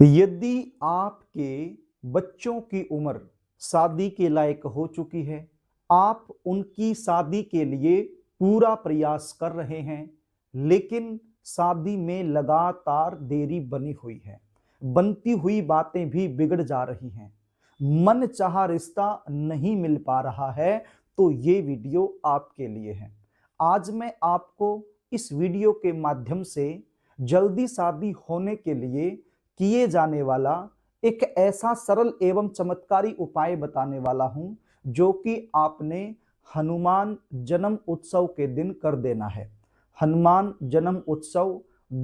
यदि आपके बच्चों की उम्र शादी के लायक हो चुकी है, आप उनकी शादी के लिए पूरा प्रयास कर रहे हैं, लेकिन शादी में लगातार देरी बनी हुई है, बनती हुई बातें भी बिगड़ जा रही हैं, मन चाहा रिश्ता नहीं मिल पा रहा है, तो ये वीडियो आपके लिए है। आज मैं आपको इस वीडियो के माध्यम से जल्दी शादी होने के लिए किए जाने वाला एक ऐसा सरल एवं चमत्कारी उपाय बताने वाला हूं, जो कि आपने हनुमान जन्म उत्सव के दिन कर देना है। हनुमान जन्म उत्सव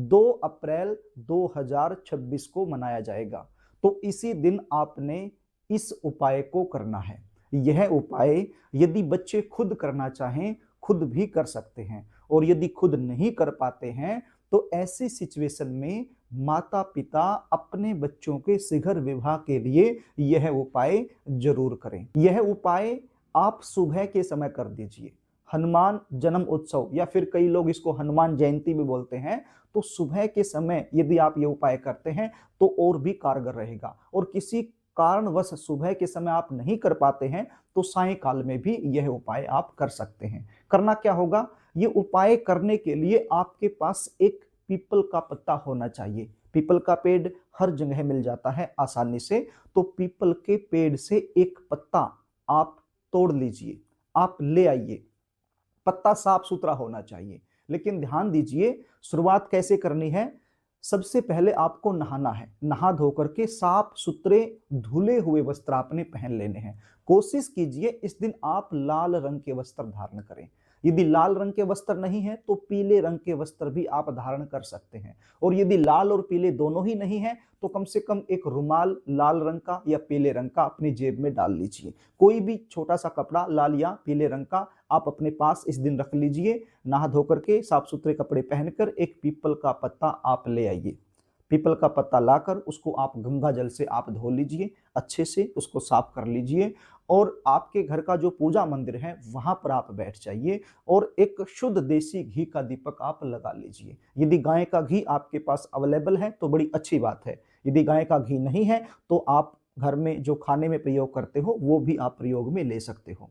2 अप्रैल 2026 को मनाया जाएगा, तो इसी दिन आपने इस उपाय को करना है। यह उपाय यदि बच्चे खुद करना चाहें, खुद भी कर सकते हैं, और यदि खुद नहीं कर पाते हैं तो ऐसी सिचुएशन में माता पिता अपने बच्चों के शीघ्र विवाह के लिए यह उपाय जरूर करें। यह उपाय आप सुबह के समय कर दीजिए। हनुमान जन्म उत्सव या फिर कई लोग इसको हनुमान जयंती भी बोलते हैं, तो सुबह के समय यदि आप ये उपाय करते हैं तो और भी कारगर रहेगा। और किसी कारणवश सुबह के समय आप नहीं कर पाते हैं तो सायंकाल में भी यह उपाय आप कर सकते हैं। करना क्या होगा, ये उपाय करने के लिए आपके पास एक पीपल का पत्ता होना चाहिए। पीपल का पेड़ हर जगह मिल जाता है आसानी से, तो पीपल के पेड़ से एक पत्ता आप तोड़ लीजिए, आप ले आइए। पत्ता साफ सुथरा होना चाहिए, लेकिन ध्यान दीजिए शुरुआत कैसे करनी है। सबसे पहले आपको नहाना है। नहा धोकर के साफ सुथरे धुले हुए वस्त्र आपने पहन लेने हैं। कोशिश कीजिए इस दिन आप लाल रंग के वस्त्र धारण करें। यदि लाल रंग के वस्त्र नहीं है तो पीले रंग के वस्त्र भी आप धारण कर सकते हैं, और यदि लाल और पीले दोनों ही नहीं है तो कम से कम एक रुमाल लाल रंग का या पीले रंग का अपनी जेब में डाल लीजिए। कोई भी छोटा सा कपड़ा लाल या पीले रंग का आप अपने पास इस दिन रख लीजिए। नहा धोकर के साफ सुथरे कपड़े पहनकर एक पीपल का पत्ता आप ले आइए। पीपल का पत्ता लाकर उसको आप गंगा जल से आप धो लीजिए, अच्छे से उसको साफ कर लीजिए, और आपके घर का जो पूजा मंदिर है वहां पर आप बैठ जाइए और एक शुद्ध देसी घी का दीपक आप लगा लीजिए। यदि गाय का घी आपके पास अवेलेबल है तो बड़ी अच्छी बात है। यदि गाय का घी नहीं है तो आप घर में जो खाने में प्रयोग करते हो वो भी आप प्रयोग में ले सकते हो।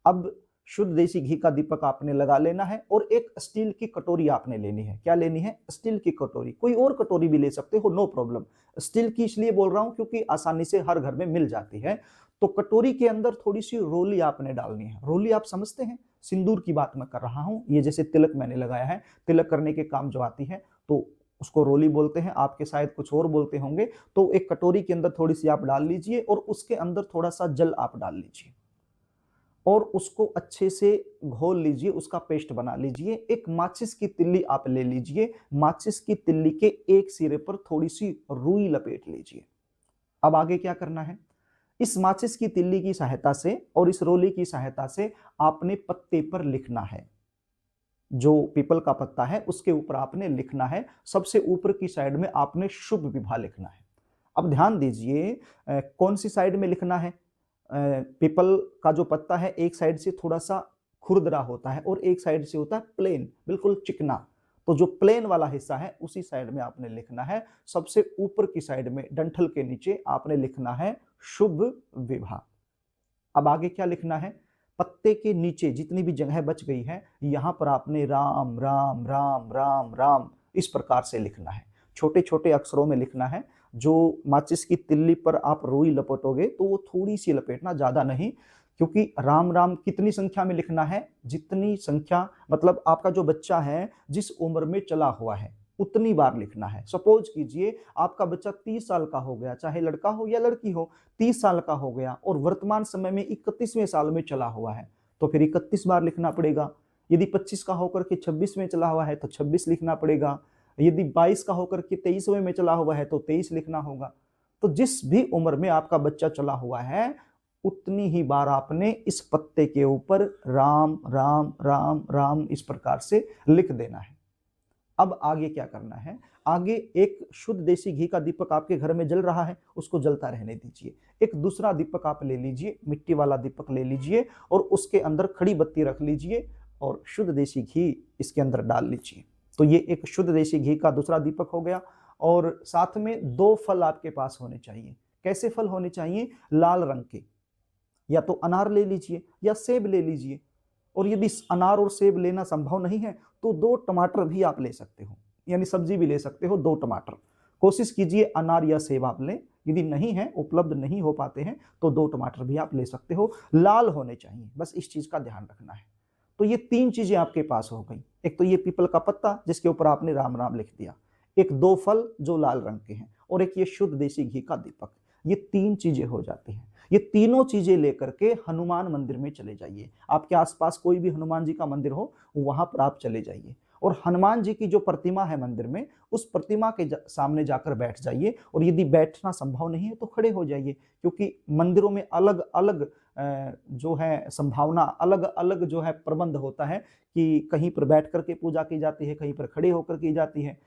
अब शुद्ध देसी घी का दीपक आपने लगा लेना है, और एक स्टील की कटोरी आपने लेनी है। क्या लेनी है? स्टील की कटोरी। कोई और कटोरी भी ले सकते हो, नो प्रॉब्लम। स्टील की इसलिए बोल रहा हूं क्योंकि आसानी से हर घर में मिल जाती है। तो कटोरी के अंदर थोड़ी सी रोली आपने डालनी है। रोली आप समझते हैं, सिंदूर की बात मैं कर रहा हूं। ये जैसे तिलक मैंने लगाया है, तिलक करने के काम जो आती है तो उसको रोली बोलते हैं, आपके शायद कुछ और बोलते होंगे। तो एक कटोरी के अंदर थोड़ी सी आप डाल लीजिए और उसके अंदर थोड़ा सा जल आप डाल लीजिए और उसको अच्छे से घोल लीजिए, उसका पेस्ट बना लीजिए। एक माचिस की तिल्ली आप ले लीजिए। माचिस की तिल्ली के एक सिरे पर थोड़ी सी रुई लपेट लीजिए। अब आगे क्या करना है, इस माचिस की तिल्ली की सहायता से और इस रोली की सहायता से आपने पत्ते पर लिखना है। जो पीपल का पत्ता है उसके ऊपर आपने लिखना है। सबसे ऊपर की साइड में आपने शुभ विवाह लिखना है। अब ध्यान दीजिए कौन सी साइड में लिखना है। पीपल का जो पत्ता है एक साइड से थोड़ा सा खुरदरा होता है और एक साइड से होता है प्लेन, बिल्कुल चिकना। तो जो प्लेन वाला हिस्सा है उसी साइड में आपने लिखना है। सबसे ऊपर की साइड में डंठल के नीचे आपने लिखना है शुभ विवाह। अब आगे क्या लिखना है, पत्ते के नीचे जितनी भी जगह बच गई है यहां पर आपने राम राम राम राम राम इस प्रकार से लिखना है। छोटे छोटे अक्षरों में लिखना है। जो माचिस की तिल्ली पर आप रुई लपेटोगे तो वो थोड़ी सी लपेटना, ज्यादा नहीं, क्योंकि राम राम कितनी संख्या में लिखना है, जितनी संख्या मतलब आपका जो बच्चा है जिस उम्र में चला हुआ है उतनी बार लिखना है। सपोज कीजिए आपका बच्चा 30 साल का हो गया, चाहे लड़का हो या लड़की हो, 30 साल का हो गया और वर्तमान समय में 31वें साल में चला हुआ है, तो फिर 31 बार लिखना पड़ेगा। यदि 25 का होकर के 26 में चला हुआ है तो 26 लिखना पड़ेगा। यदि 22 का होकर के 23वें में चला हुआ है तो 23 लिखना होगा। तो जिस भी उम्र में आपका बच्चा चला हुआ है उतनी ही बार आपने इस पत्ते के ऊपर राम राम राम राम इस प्रकार से लिख देना है। अब आगे क्या करना है, आगे एक शुद्ध देसी घी का दीपक आपके घर में जल रहा है, उसको जलता रहने दीजिए। एक दूसरा दीपक आप ले लीजिए, मिट्टी वाला दीपक ले लीजिए और उसके अंदर खड़ी बत्ती रख लीजिए और शुद्ध देसी घी इसके अंदर डाल लीजिए। तो ये एक शुद्ध देसी घी का दूसरा दीपक हो गया। और साथ में 2 फल आपके पास होने चाहिए। कैसे फल होने चाहिए? लाल रंग के, या तो अनार ले लीजिए या सेब ले लीजिए। और यदि अनार और सेब लेना संभव नहीं है तो 2 टमाटर भी आप ले सकते हो, यानी सब्जी भी ले सकते हो, 2 टमाटर। कोशिश कीजिए अनार या सेब आप लें, यदि नहीं है, उपलब्ध नहीं हो पाते हैं तो 2 टमाटर भी आप ले सकते हो, लाल होने चाहिए, बस इस चीज का ध्यान रखना है। तो ये 3 चीजें आपके पास हो गई। एक तो ये पीपल का पत्ता जिसके ऊपर आपने राम राम लिख दिया, एक 2 फल जो लाल रंग के हैं, और एक ये शुद्ध देसी घी का दीपक। ये 3 चीजें हो जाती हैं। ये तीनों चीजें लेकर के हनुमान मंदिर में चले जाइए। आपके आसपास कोई भी हनुमान जी का मंदिर हो वहां पर आप चले जाइए, और हनुमान जी की जो प्रतिमा है मंदिर में, उस प्रतिमा के सामने जाकर बैठ जाइए। और यदि बैठना संभव नहीं है तो खड़े हो जाइए, क्योंकि मंदिरों में अलग अलग जो है संभावना, अलग अलग जो है प्रबंध होता है कि कहीं पर बैठ करके पूजा की जाती है, कहीं पर खड़े होकर की जाती है।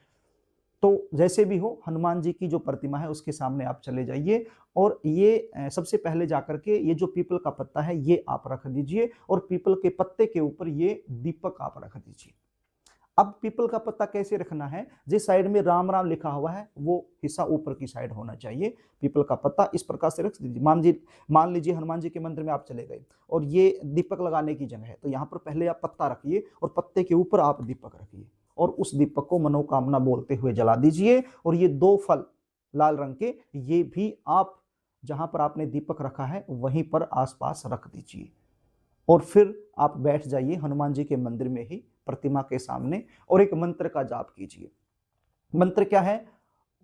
तो जैसे भी हो, हनुमान जी की जो प्रतिमा है उसके सामने आप चले जाइए, और ये सबसे पहले जाकर के ये जो पीपल का पत्ता है ये आप रख दीजिए, और पीपल के पत्ते के ऊपर ये दीपक आप रख दीजिए। अब पीपल का पत्ता कैसे रखना है? जिस साइड में राम राम लिखा हुआ है वो हिस्सा ऊपर की साइड होना चाहिए। पीपल का पत्ता इस प्रकार से रख दीजिए। मान लीजिए हनुमान जी के मंदिर में आप चले गए और ये दीपक लगाने की जगह है, तो यहाँ पर पहले आप पत्ता रखिए और पत्ते के ऊपर आप दीपक रखिए, और उस दीपक को मनोकामना बोलते हुए जला दीजिए। और ये 2 फल लाल रंग के, ये भी आप जहां पर आपने दीपक रखा है वहीं पर आसपास रख दीजिए, और फिर आप बैठ जाइए हनुमान जी के मंदिर में ही प्रतिमा के सामने, और एक मंत्र का जाप कीजिए। मंत्र क्या है?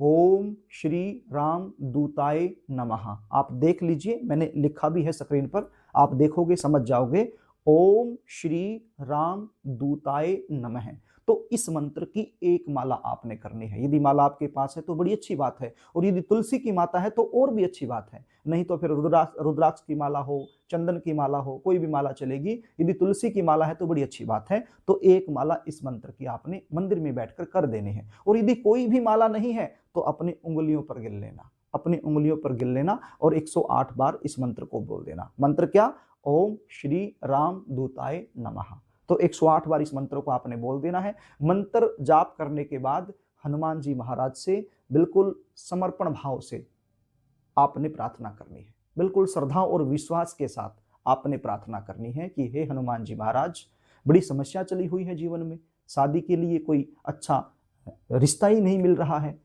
ओम श्री राम दूताय नमः। आप देख लीजिए, मैंने लिखा भी है स्क्रीन पर, आप देखोगे समझ जाओगे। ओम श्री राम दूताय नमः। तो इस मंत्र की 1 माला आपने करनी है। यदि माला आपके पास है तो बड़ी अच्छी बात है, और यदि तुलसी की माता है तो और भी अच्छी बात है। नहीं तो फिर रुद्राक्ष की माला हो, चंदन की माला हो, कोई भी माला चलेगी। यदि तुलसी की माला है तो बड़ी अच्छी बात है। तो 1 माला इस मंत्र की आपने मंदिर में बैठकर कर देनी है। और यदि कोई भी माला नहीं है तो अपनी उंगलियों पर गिन लेना, अपनी उंगलियों पर गिन लेना, और 108 बार इस मंत्र को बोल देना। मंत्र क्या? ओम श्री राम दूताय नमः। तो 108 बार इस मंत्र को आपने बोल देना है। मंत्र जाप करने के बाद हनुमान जी महाराज से बिल्कुल समर्पण भाव से आपने प्रार्थना करनी है, बिल्कुल श्रद्धा और विश्वास के साथ आपने प्रार्थना करनी है कि हे हनुमान जी महाराज, बड़ी समस्या चली हुई है जीवन में, शादी के लिए कोई अच्छा रिश्ता ही नहीं मिल रहा है,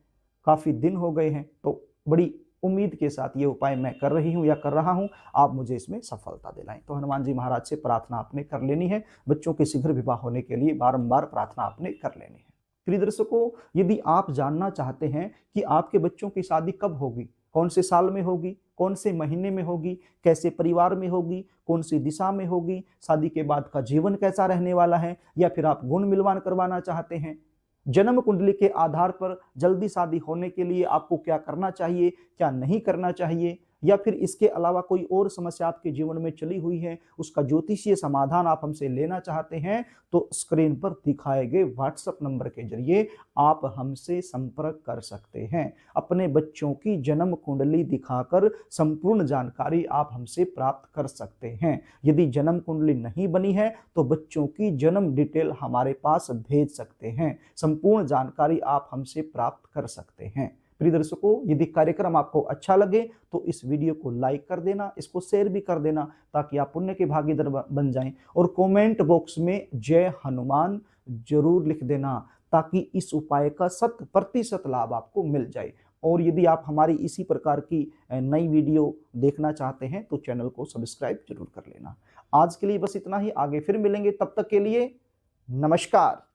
काफी दिन हो गए हैं, तो बड़ी उम्मीद के साथ ये उपाय मैं कर रही हूँ या कर रहा हूँ, आप मुझे इसमें सफलता दिलाएं। तो हनुमान जी महाराज से प्रार्थना आपने कर लेनी है। बच्चों के शीघ्र विवाह होने के लिए बारंबार प्रार्थना आपने कर लेनी है। प्रिय दर्शकों, यदि आप जानना चाहते हैं कि आपके बच्चों की शादी कब होगी, कौन से साल में होगी, कौन से महीने में होगी, कैसे परिवार में होगी, कौन सी दिशा में होगी, शादी के बाद का जीवन कैसा रहने वाला है, या फिर आप गुण मिलवान करवाना चाहते हैं, जन्म कुंडली के आधार पर जल्दी शादी होने के लिए आपको क्या करना चाहिए, क्या नहीं करना चाहिए, या फिर इसके अलावा कोई और समस्या आपके जीवन में चली हुई है, उसका ज्योतिषीय समाधान आप हमसे लेना चाहते हैं, तो स्क्रीन पर दिखाए गए व्हाट्सएप नंबर के जरिए आप हमसे संपर्क कर सकते हैं। अपने बच्चों की जन्म कुंडली दिखाकर संपूर्ण जानकारी आप हमसे प्राप्त कर सकते हैं। यदि जन्म कुंडली नहीं बनी है तो बच्चों की जन्म डिटेल हमारे पास भेज सकते हैं, संपूर्ण जानकारी आप हमसे प्राप्त कर सकते हैं। प्रिय दर्शकों, यदि कार्यक्रम आपको अच्छा लगे तो इस वीडियो को लाइक कर देना, इसको शेयर भी कर देना, ताकि आप पुण्य के भागीदार बन जाएं, और कमेंट बॉक्स में जय हनुमान जरूर लिख देना, ताकि इस उपाय का 100% लाभ आपको मिल जाए। और यदि आप हमारी इसी प्रकार की नई वीडियो देखना चाहते हैं तो चैनल को सब्सक्राइब जरूर कर लेना। आज के लिए बस इतना ही, आगे फिर मिलेंगे, तब तक के लिए नमस्कार।